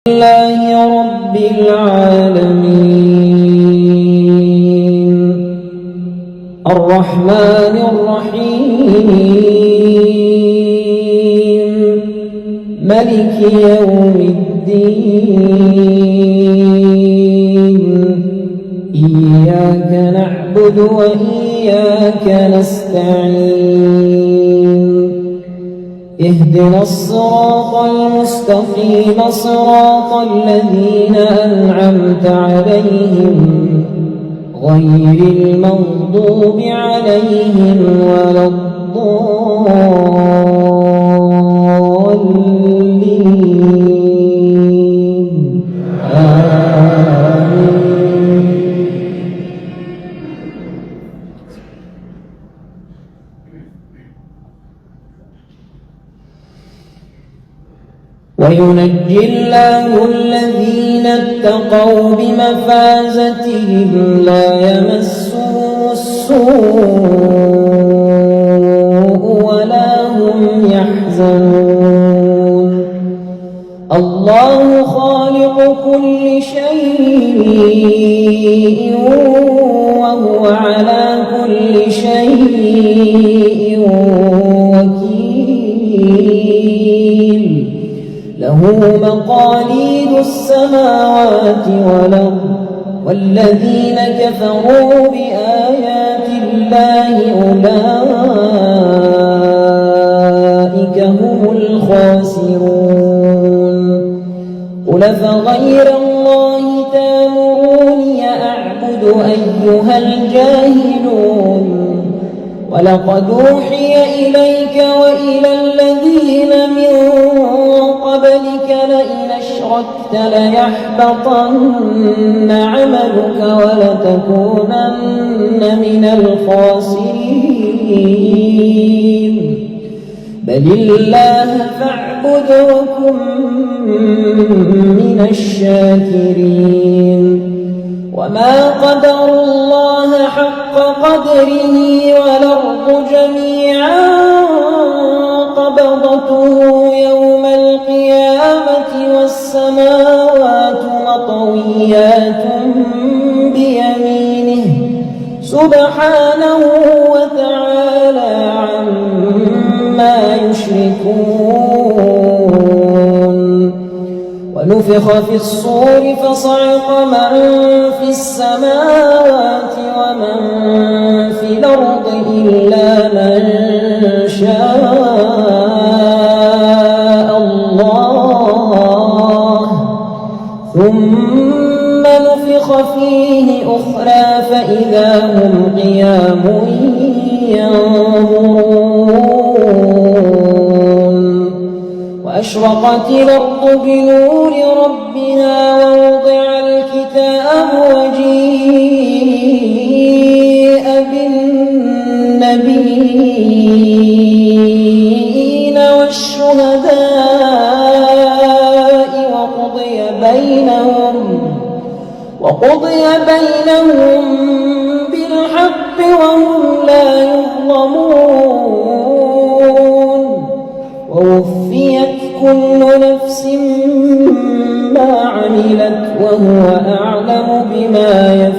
لله رب العالمين الرحمن الرحيم ملك يوم الدين إياك نعبد وإياك نستعين اهدنا الصراط المستقيم صراط الذين أنعمت عليهم غير المغضوب عليهم ولا الضالين آمين. وينجي الله الذين اتقوا بمفازتهم لا يمسهم السوء ولا هم يحزنون الله خالق كل شيء وهو على كل شيء وكيل له مقاليد السماوات والأرض والذين كفروا بآيات الله أولئك هم الخاسرون قل فغير الله تأمروني أعبد أيها الجاهلون ولقد أوحي إليك وإلى الذين من قبلك لئن أشركت ليحبطن عملك ولتكونن من الخاسرين بل الله فاعبد وكن من الشاكرين وما قدروا الله حق قدره والأرض جميعا قبضته يوم القيامة والسماوات مطويات بيمينه سبحانه وتعالى عما يشركون ونفخ في الصور فصعق من في السماوات ومن في الأرض إلا من شاء الله ثم نفخ فيه أخرى فإذا هم قيام ينظرون وأشرقت الأرض بنور ربها ووضع الكتاب وجيء بالنبيين والشهداء وقضي بينهم بالحق وهم لا يظلمون ووفيت كل نفس ما عملت وهو أعلم بما يفعلون